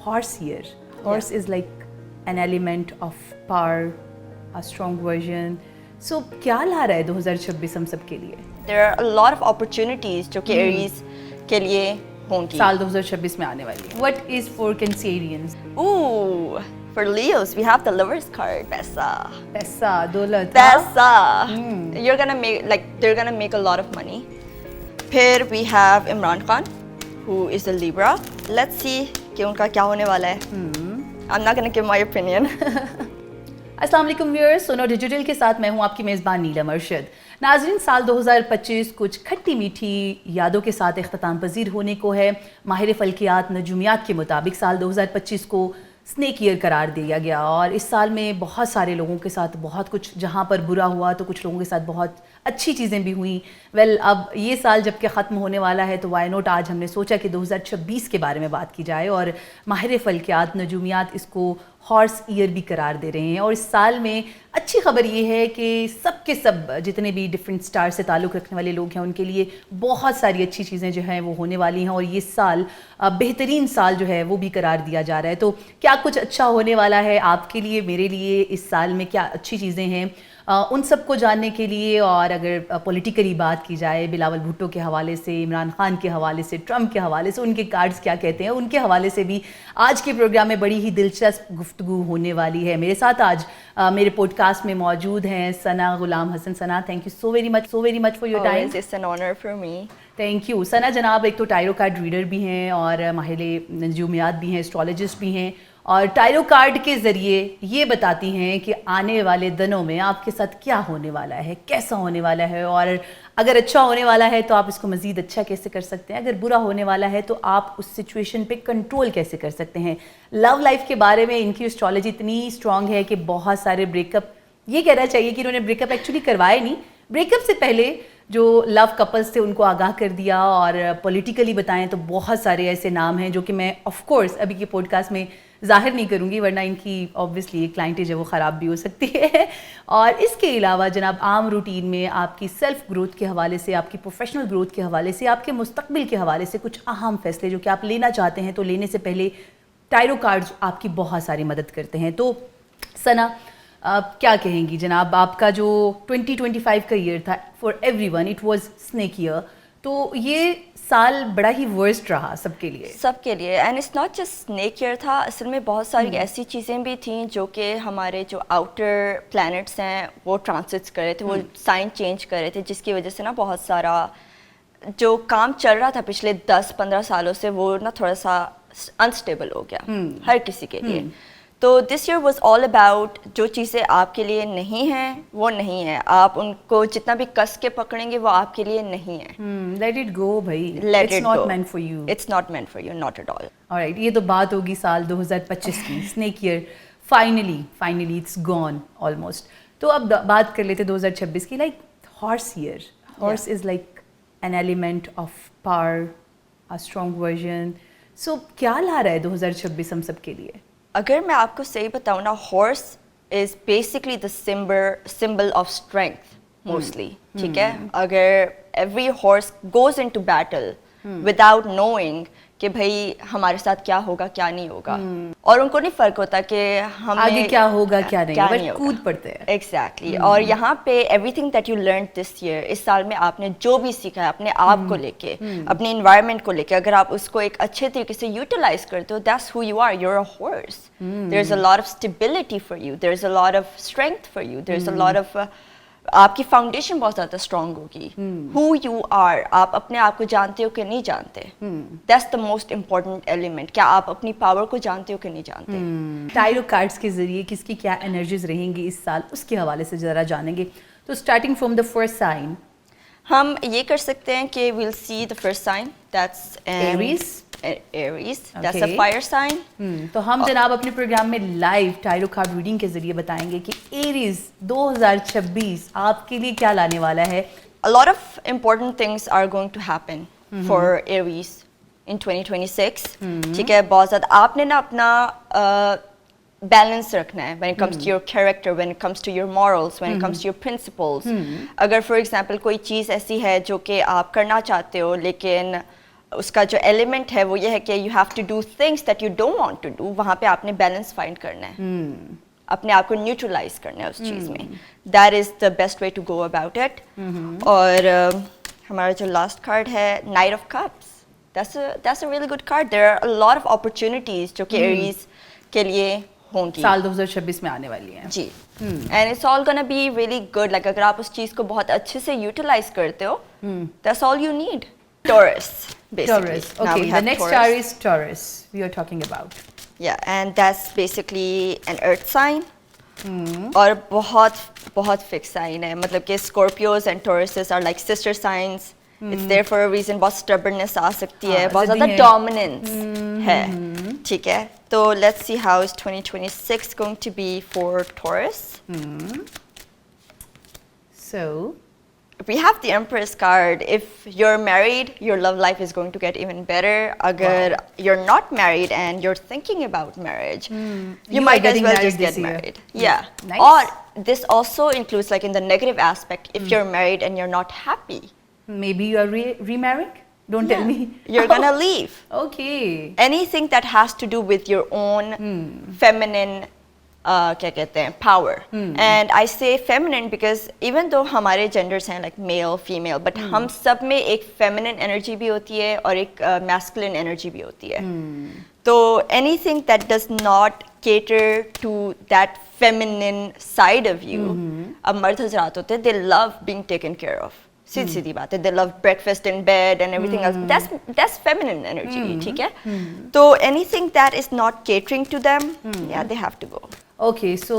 horse here. Horse is like an element of power, a strong version. So क्या ला रहा है 2026 हम सब के लिए? There are a lot of opportunities जो कि Aries के लिए होंगी। साल 2026 में आने वाली है. What is for Cancerians? Ooh, for Leos we have the Lovers card. पैसा, पैसा, दौलत. पैसा. You're gonna make they're gonna make a lot of money. फिर we have Imran Khan, who is a Libra. Let's see कि उनका क्या होने वाला है. I'm not gonna give my opinion. अस्सलाम वालेकुम व्यूअर्स, सोनो डिजिटल के साथ मैं हूं आपकी मेज़बान नीलम अरशद। नाज़रीन, साल 2025 कुछ खट्टी मीठी यादों के साथ इख्तिताम पजीर होने को है। माहिर फल्कियात नजूमियात के मुताबिक साल 2025 को स्नेक ईयर करार दिया गया और इस साल में बहुत सारे लोगों के साथ बहुत कुछ, जहां पर बुरा हुआ तो कुछ लोगों के साथ बहुत अच्छी चीज़ें भी हुई। अब ये साल जबकि ख़त्म होने वाला है तो वाई नोट आज हमने सोचा कि 2026 के बारे में बात की जाए और माहिर फल्कियात नजूमियात इसको हॉर्स ईयर भी करार दे रहे हैं। और इस साल में अच्छी खबर ये है कि सब के सब जितने भी डिफरेंट स्टार से ताल्लुक़ रखने वाले लोग हैं उनके लिए बहुत सारी अच्छी चीज़ें जो हैं वो होने वाली हैं और ये साल बेहतरीन साल जो है वो भी करार दिया जा रहा है। तो क्या कुछ अच्छा होने वाला है आपके लिए, मेरे लिए इस साल में क्या अच्छी चीज़ें हैं, उन सब को जानने के लिए, और अगर पॉलिटिकली बात की जाए बिलावल भुट्टो के हवाले से, इमरान खान के हवाले से, ट्रंप के हवाले से, उनके कार्ड्स क्या कहते हैं उनके हवाले से भी आज के प्रोग्राम में बड़ी ही दिलचस्प गुफ्तगू होने वाली है। मेरे साथ आज मेरे पॉडकास्ट में मौजूद हैं Sana Ghulam Hasan. Sana, thank you so very much for your time. It's an honor for me. Thank you. Sana जनाब एक तो टायरो कार्ड रीडर भी हैं और माहिर नजूमियात भी हैं, एस्ट्रोलॉजिस्ट भी हैं, और टायरो कार्ड के ज़रिए ये बताती हैं कि आने वाले दिनों में आपके साथ क्या होने वाला है, कैसा होने वाला है, और अगर अच्छा होने वाला है तो आप इसको मज़ीद अच्छा कैसे कर सकते हैं, अगर बुरा होने वाला है तो आप उस सिचुएशन पे कंट्रोल कैसे कर सकते हैं। लव लाइफ के बारे में इनकी एस्ट्रोलॉजी इतनी स्ट्रॉन्ग है कि बहुत सारे ब्रेकअप, ये कहना चाहिए कि इन्होंने ब्रेकअप एक्चुअली करवाए नहीं, ब्रेकअप से पहले जो लव कपल्स थे उनको आगाह कर दिया। और पॉलिटिकली बताएं तो बहुत सारे ऐसे नाम हैं जो कि मैं ऑफ कोर्स अभी के पॉडकास्ट में ज़ाहिर नहीं करूँगी वरना इनकी ऑब्वियसली एक क्लाइंटेज है वो ख़राब भी हो सकती है। और इसके अलावा जनाब आम रूटीन में आपकी सेल्फ ग्रोथ के हवाले से, आपकी प्रोफेशनल ग्रोथ के हवाले से, आपके मुस्तकबिल के हवाले से कुछ अहम फैसले जो कि आप लेना चाहते हैं तो लेने से पहले टायरो कार्ड्स आपकी बहुत सारी मदद करते हैं। तो सना, आप क्या कहेंगी जनाब, आपका जो 2025 का ईयर था for everyone it was snake year, तो ये साल बड़ा ही वर्स्ट रहा सबके लिए। And it's not just snake year था, असल में बहुत सारी ऐसी चीज़ें भी थी जो कि हमारे जो आउटर प्लैनेट्स हैं वो ट्रांसिट्स कर रहे थे, वो साइन चेंज कर रहे थे, जिसकी वजह से ना बहुत सारा जो काम चल रहा था पिछले 10-15 सालों से वो ना थोड़ा सा अनस्टेबल हो गया हर किसी के लिए। तो this year was all about जो चीज़ें आपके लिए नहीं हैं वो नहीं है, आप उनको जितना भी कस के पकड़ेंगे वो आपके लिए नहीं है। लेट इट गो भाई, it's not meant for you, it's not meant for you, not at all. Alright, ये तो बात होगी साल 2025 की, snake year finally it's gone almost. तो अब बात कर लेते 2026 की। Like horse year, horse is like an element of power, a strong version. So क्या ला रहा है 2026 हम सब के लिए? अगर मैं आपको सही बताऊँ ना, horse is basically the symbol of strength mostly, ठीक है। अगर every horse goes into battle without knowing कि भाई हमारे साथ क्या होगा क्या नहीं होगा, और उनको नहीं फर्क होता कि हमें आगे क्या होगा क्या नहीं, बस कूद पड़ते हैं। एग्जैक्टली। और यहाँ पे everything that you learn this year, इस साल में आपने जो भी सीखा है अपने आप को लेके, अपने इन्वायरमेंट को लेके, अगर आप उसको एक अच्छे तरीके से यूटिलाइज करते हो, that's who you are, you're a horse. There's a lot of stability for you, there's a lot of strength for you, there's a lot of आपकी फाउंडेशन बहुत ज़्यादा स्ट्रॉन्ग होगी। Who you are, आप अपने आप को जानते हो कि नहीं जानते, That's the most important element. क्या आप अपनी पावर को जानते हो कि नहीं जानते। टायरो कार्ड्स के जरिए किसकी क्या एनर्जीज रहेंगी इस साल, उसके हवाले से ज़रा जानेंगे। तो starting from the first sign, हम ये कर सकते हैं कि we'll see the first sign, that's Aries, that's a fire sign. तो हम जनाब अपने प्रोग्राम में लाइव टायरो कार्ड रीडिंग के जरिए बताएंगे कि एरीज 2026 आपके लिए क्या लाने वाला है। A lot of important things are going to happen for Aries in 2026, ठीक है। बहुत ज़्यादा आपने ना अपना बैलेंस रखना है when it comes to your character, when it comes to your morals, when it comes to your principles. अगर for example कोई चीज़ ऐसी है जो कि आप करना चाहते हो लेकिन उसका जो एलिमेंट है वो ये है कि you have to do things that you don't want to do, वहाँ पे आपने बैलेंस फाइंड करना है, अपने आप को न्यूट्रलाइज करना है उस चीज़ में. That is the best way to go about it. और हमारा जो लास्ट कार्ड है knight of cups, that's a really good card. There are a lot of opportunities जो कि एरीज के लिए होंगी साल 2026 में आने वाली है जी. And it's all gonna be really good. Like अगर आप उस चीज़ को बहुत अच्छे से यूटिलाइज करते हो, that's all you need. Taurus, basically. Taurus. Now Okay, we the have next Taurus. star is Taurus. We are talking about. Yeah, and that's basically an earth sign. और बहुत बहुत फिक्स साइन है. मतलब कि Scorpios and Tauruses are like sister signs. It's there for a reason. बहुत stubbornness आ सकती है, बहुत ज़्यादा ज़िद्दी है. dominance है. ठीक है. तो let's see how is 2026 going to be for Taurus. So, We have the Empress card. If you're married, your love life is going to get even better. Agar you're not married and you're thinking about marriage, you You might are as getting well married just this get year. married. Yeah. Nice. Or this also includes, like in the negative aspect, if you're married and you're not happy, maybe you are remarrying? Don't tell me. you're gonna leave. Okay. Anything that has to do with your own feminine क्या कहते हैं power. And I say feminine because even though हमारे genders हैं like male, female, but हम सब में एक feminine energy भी होती है और एक masculine energy भी होती है. तो anything that does not cater to that feminine side of you, अब मर्द हजरात होते हैं, they love being taken care of. सीधी सीधी बात है. They love breakfast in bed and everything else. That's feminine energy. ठीक है. तो anything that is not catering to them, yeah, they have to go. Okay, so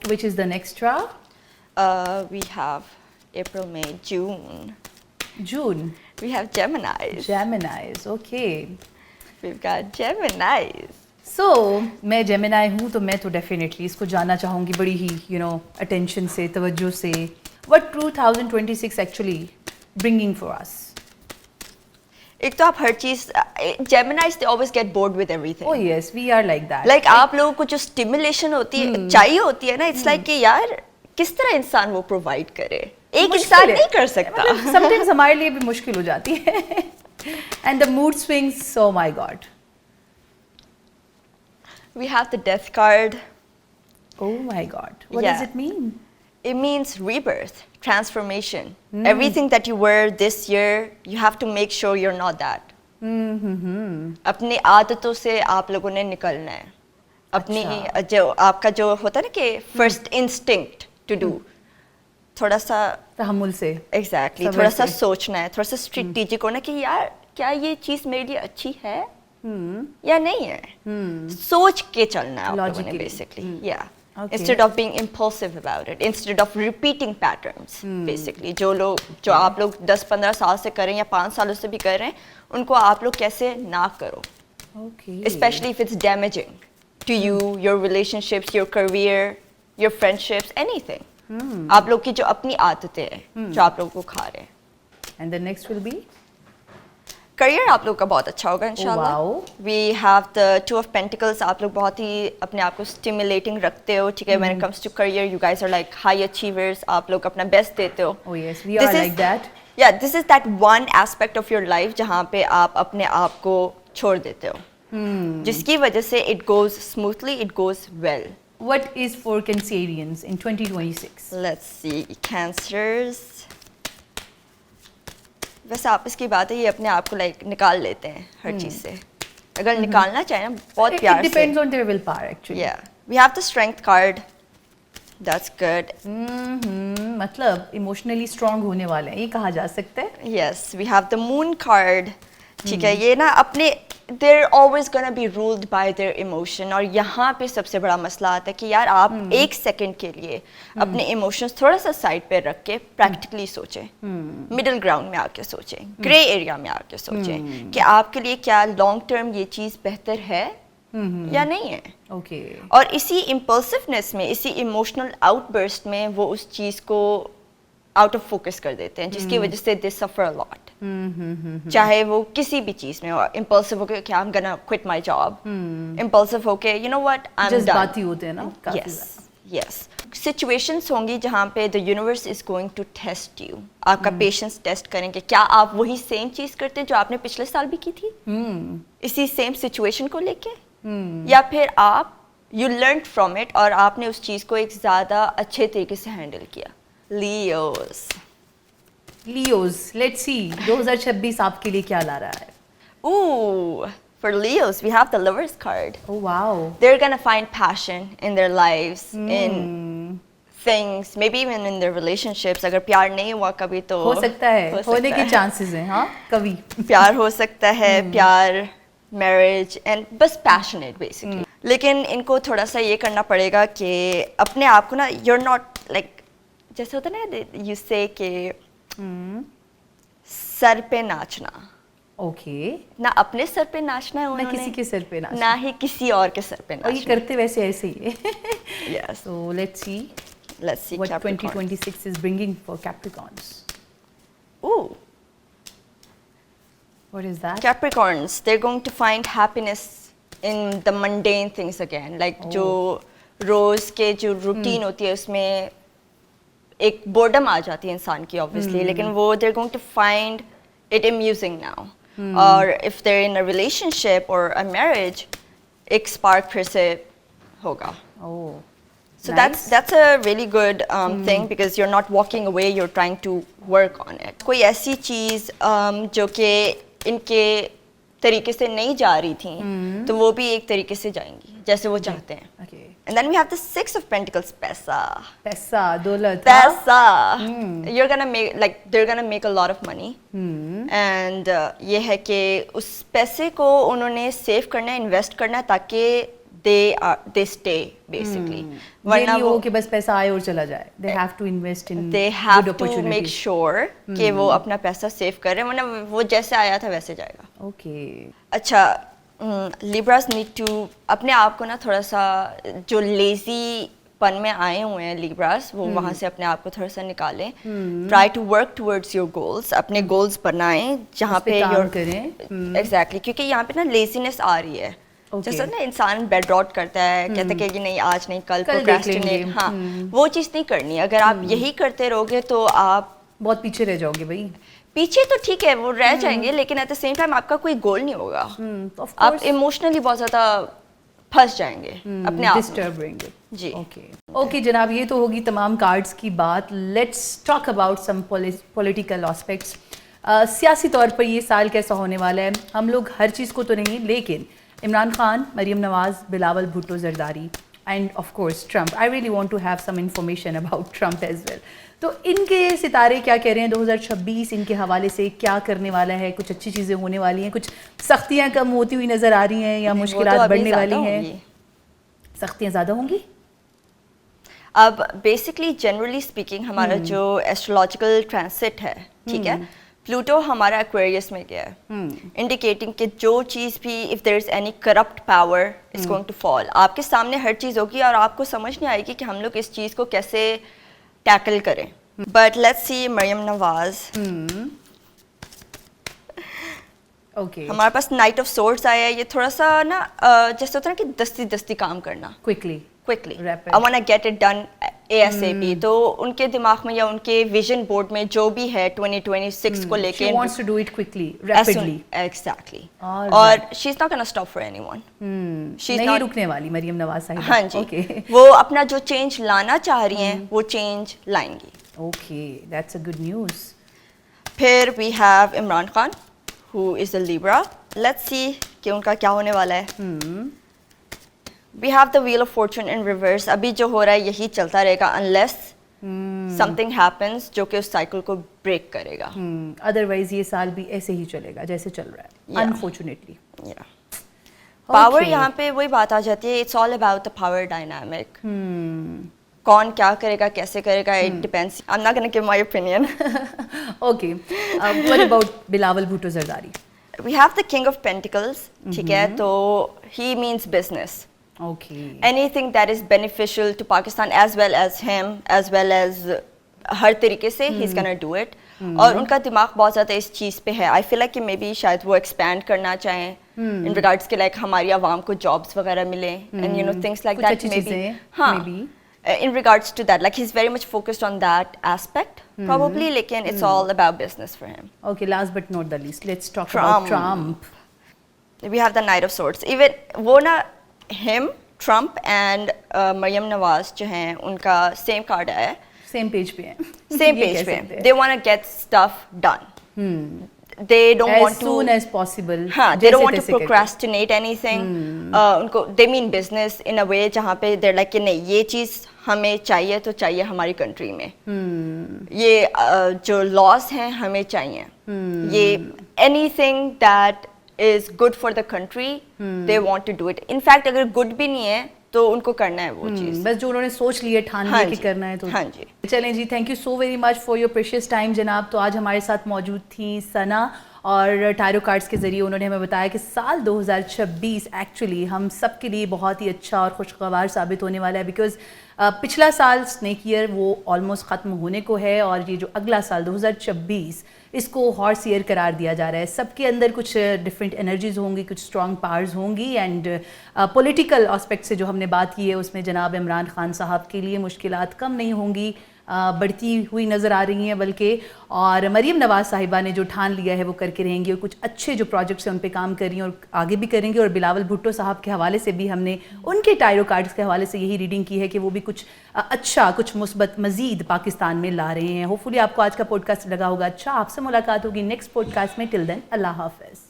which is the next star? We have April, May, June. June. We have Geminis. Geminis. Okay. We've got Geminis. So मैं Gemini हूँ तो मैं तो definitely इसको जानना चाहूँगी बड़ी ही attention से, तवज्जो से. What 2026 actually bringing for us? एक तो आप हर चीज Geminis they always get bored with everything. Oh yes, we are like that. Like आप लोगों को जो stimulation होती है चाहिए होती है ना, it's like कि यार किस तरह इंसान वो provide करे, एक इंसान नहीं कर सकता. Sometimes हमारे लिए भी मुश्किल हो जाती है. And the mood swings, oh my god. We have the Death card. Oh my god. What Yeah. does it mean? It means rebirth, transformation. Everything that you were this year, you have to make sure you're not that. अपनी आदतों से आप लोगों ने निकलना है. अपनी जो आपका जो होता है ना कि first instinct to do, थोड़ा सा तहम्मुल से. exactly, सब्र थोड़ा सा से. सोचना है, थोड़ा सा strategic होना कि यार क्या ये चीज़ मेरे लिए अच्छी है या नहीं है. सोच के चलना है आप लोगों ने Logically. basically. Yeah. Okay. Instead of being impulsive about it, instead of repeating patterns, basically, जो आप लोग 10-15 साल से कर रहे हैं या 5 सालों से भी कर रहे हैं, उनको आप लोग कैसे ना करो. Okay. Especially if it's damaging to you, your relationships, your career, your friendships, anything. आप लोग की जो अपनी आदतें हैं, जो आप लोग को खा रहे हैं. And the next will be? Career आप लोग का बहुत अच्छा होगा इंशाल्लाह. wow. We have the 2 of pentacles. आप लोग बहुत ही अपने आप को स्टिमुलेटिंग रखते हो. ठीक है. When it comes to career, you guys are like high achievers. आप लोग अपना बेस्ट देते हो. Oh yes, we are like that. या this is that one aspect of your life जहाँ पे आप अपने आप को छोड़ देते हो, जिसकी वजह से it goes smoothly, it goes well. What is for Cancerians in 2026? Let's see. Cancers वैसे आपस की बात है, ये अपने आप को लाइक निकाल लेते हैं हर चीज़ से. अगर निकालना चाहे ना बहुत It प्यार से. depends on their willpower actually. Yeah, we have the strength card. That's good. मतलब इमोशनली स्ट्रांग होने वाले हैं, ये कहा जा सकता है. Yes, we have the moon card. ठीक है. ये ना अपने they're always gonna be ruled by their emotion. और यहाँ पे सबसे बड़ा मसला आता है कि यार आप एक सेकंड के लिए अपने इमोशंस थोड़ा सा साइड पे रख के प्रैक्टिकली सोचें, मिडिल ग्राउंड में आके सोचें, ग्रे एरिया में आके सोचें कि आपके लिए क्या लॉन्ग टर्म ये चीज़ बेहतर है या नहीं है. Okay. और इसी इम्पल्सिवनेस में, इसी इमोशनल आउटबर्स्ट में वो उस चीज़ को आउट ऑफ फोकस कर देते हैं, जिसकी वजह से दे सफर अ लॉट. चाहे वो किसी भी चीज़ में हो. इम्पल्सिव होके कि I am gonna quit my job, impulsive होके you know what I am जज्बाती होते हैं ना काफी यस यस सिचुएशंस होंगी जहाँ पे the universe is going to test you, आपका पेशेंस टेस्ट करेंगे। क्या आप वही सेम चीज करते हैं जो आपने पिछले साल भी की थी इसी सेम सिचुएशन को लेके, या फिर आप यू लर्न फ्रॉम इट और आपने उस चीज को एक ज्यादा अच्छे तरीके से हैंडल किया। लियोज, लेट्स सी 2026 आपके लिए क्या ला रहा है? Ooh, for Leos, we have the Lovers card. Oh wow. They're gonna find passion in their lives, in things, maybe even in their relationships. अगर प्यार नहीं हुआ कभी तो हो सकता है, होने के चांसेस हैं, हाँ कभी प्यार हो सकता है, प्यार, marriage and बस passionate basically. लेकिन इनको थोड़ा सा ये करना पड़ेगा कि अपने आप को ना you're not like जैसे होता है ना you say कि सर पे नाचना, ओके ना अपने सर पे नाचना है ना उन्होंने, किसी के सर पे नाचना, ना ही किसी और के सर पे और ये नाचना। करते वैसे ऐसे ही है। Yes. So let's see Let's see what Capricorn. 2026 is bringing for Capricorns. Ooh, What is that? Capricorns, they're going to find happiness in the mundane things again. Like जो रोज के जो रूटीन होती है उसमें एक बोर्डम आ जाती है इंसान की obviously, लेकिन वो they're going to find it amusing now. और if they're in a relationship or a marriage, एक spark फिर से होगा. Oh. So Nice. that's a really good thing because you're not walking away, you're trying to work on it. कोई ऐसी चीज़ जो कि इनके तरीके से नहीं जा रही थी तो वो भी एक तरीके से जाएंगी जैसे वो चाहते हैं. Okay. And then we have the Six of Pentacles, पैसा. पैसा, दौलत, पैसा. You're gonna make like they're gonna make a lot of money. And ये है कि उस पैसे को उन्होंने सेव करना है, इन्वेस्ट करना है ताकि they stay basically. ये वरना नहीं वो हो कि बस पैसा आए और चला जाए. They have to invest in they good have to opportunities. make sure कि वो अपना पैसा सेव कर रहे हैं, वरना वो जैसे आया था वैसे जाएगा. Okay. अच्छा, लिब्रास नीड टू अपने आप को ना थोड़ा सा जो लेजी पन में आए हुए हैं लिब्रास, वो वहाँ से अपने आप को थोड़ा सा निकालें. Try to work towards your goals, अपने गोल्स बनाएं जहाँ उस पे पे काम योर करें. एग्जैक्टली, क्योंकि यहाँ पे ना लेजीनेस आ रही है. Okay. जैसे ना इंसान बेड रॉट करता है, कहता है कि नहीं आज नहीं कल कल देख प्रोक्रेस्टिनेट. लेंगे. हाँ, वो चीज़ नहीं करनी है. अगर आप यही करते रहोगे तो आप बहुत पीछे रह जाओगे भाई. पीछे तो ठीक है वो रह जाएंगे, लेकिन एट द सेम टाइम आपका कोई गोल नहीं होगा. Of आप course. इमोशनली बहुत ज्यादा फंस जाएंगे अपने आप में. डिस्टर्ब रहेंगे. जी. ओके जनाब, ये तो होगी तमाम कार्ड्स की बात. Let's talk about some political aspects. सियासी तौर पर ये साल कैसा होने वाला है? हम लोग हर चीज़ को तो नहीं, लेकिन Imran Khan, Maryam Nawaz, Bilawal Bhutto Zardari and of course Trump. I really want to have some information about Trump as well. तो इनके सितारे क्या कह रहे हैं? 2026 इनके हवाले से क्या करने वाला है? कुछ अच्छी चीज़ें होने वाली हैं, कुछ सख्तियाँ कम होती हुई नज़र आ रही हैं या मुश्किलात बढ़ने वाली हैं? सख्तियाँ ज़्यादा होंगी? अब बेसिकली जनरली स्पीकिंग हमारा जो एस्ट्रोलॉजिकल ट्रांसिट है, ठीक है, प्लूटो हमारा एक्वेरियस में गया है, इंडिकेटिंग कि जो चीज़ भी if there is any corrupt power is going to fall. आपके सामने हर चीज़ होगी और आपको समझ नहीं आएगी कि हम लोग इस चीज़ को कैसे टैकल करें. But let's see Maryam Nawaz. Okay. हमारे पास नाइट ऑफ सोर्ड्स आया है. ये थोड़ा सा ना जैसे होता है ना कि दस्ती दस्ती काम करना, quickly. Rapid. I want to get it done ASAP. तो उनके दिमाग में या उनके विजन बोर्ड में जो भी है 2026 को लेके, She wants to do it quickly, rapidly. Exactly. All और right. she's not gonna stop for anyone. She's नहीं not. रुकने वाली मरियम नवाज साहिबा. हाँ जी. Okay. वो अपना जो चेंज लाना चाह रही हैं वो चेंज लाएंगी. Okay, that's a good news. फिर we have Imran Khan who is a Libra. Let's see कि उनका क्या होने वाला है. We have the Wheel of Fortune in reverse. अभी जो हो रहा है यही चलता रहेगा unless something happens जो कि उस साइकिल को ब्रेक करेगा. Otherwise ये साल भी ऐसे ही चलेगा जैसे चल रहा है. Yeah. Unfortunately. Yeah. Power Okay. यहाँ पे वही बात आ जाती है. It's all about the power dynamic. कौन क्या करेगा, कैसे करेगा, it depends. I'm not gonna give my opinion. Okay. What about Bilawal Bhutto Zardari? We have the King of Pentacles. ठीक है, तो he means business. Okay. Anything that is beneficial to Pakistan as well as him, as well as हर तरीके से he's gonna do it. और उनका दिमाग बहुत ज़्यादा इस चीज़ पे है. I feel like कि मे बी शायद वो expand करना चाहें in regards के like हमारी आवाम को jobs वगैरह मिले and you know things like कुछ that अच्छी maybe. चीज़ें, हाँ. maybe. in regards to that, like he's very much focused on that aspect, probably. Lekin it's all about business for him. Okay, last but not the least, let's talk Trump. about Trump. We have the Knight of Swords. Even वो ना him, Trump and Maryam Nawaz जो हैं उनका same card है. Same page पे हैं. Same ये page कह पे. सकते हैं. They want to get stuff done. They don't As want to. soon as possible. हाँ, they don't जैसे want to तैसे करके. procrastinate anything. उनको they mean business in a way जहाँ पे they're like कि नहीं ये चीज़ हमें चाहिए तो चाहिए हमारी कंट्री में. ये जो laws हैं हमें चाहिए. ये anything that is good for the country, they want to do it. In fact अगर good भी नहीं है तो उनको करना है वो चीज़. बस जो उन्होंने सोच लिए ठान हाँ लिया कि जी, करना है तो हाँ जी. चलें जी, thank you so very much for your precious time जनाब. तो आज हमारे साथ मौजूद थी सना और टैरो कार्ड्स के ज़रिए उन्होंने हमें बताया कि साल 2026 एक्चुअली हम सब के लिए बहुत ही अच्छा और खुशगवार साबित होने वाला है. बिकॉज पिछला साल स्नेक ईयर वो ऑलमोस्ट ख़त्म होने को है और ये जो अगला साल 2026 इसको हॉर्स ईयर करार दिया जा रहा है. सबके अंदर कुछ डिफरेंट एनर्जीज होंगी, कुछ स्ट्रॉन्ग पावर्स होंगी एंड पॉलिटिकल एस्पेक्ट से जो हमने बात की है उसमें जनाब इमरान खान साहब के लिए मुश्किलात कम नहीं होंगी, बढ़ती हुई नज़र आ रही हैं बल्कि. और मरीम नवाज़ साहिबा ने जो ठान लिया है वो करके रहेंगी और कुछ अच्छे जो प्रोजेक्ट्स हैं उन पे काम कर रही हैं और आगे भी करेंगे. और बिलावल भुट्टो साहब के हवाले से भी हमने उनके टायरो कार्ड्स के हवाले से यही रीडिंग की है कि वो भी कुछ अच्छा, कुछ मुस्बत मज़ीद पाकिस्तान में ला रहे हैं. होपफुली आपको आज का पॉडकास्ट लगा होगा अच्छा. आपसे मुलाकात होगी नेक्स्ट पॉडकास्ट में. टिल देन अल्लाह हाफ़िज़.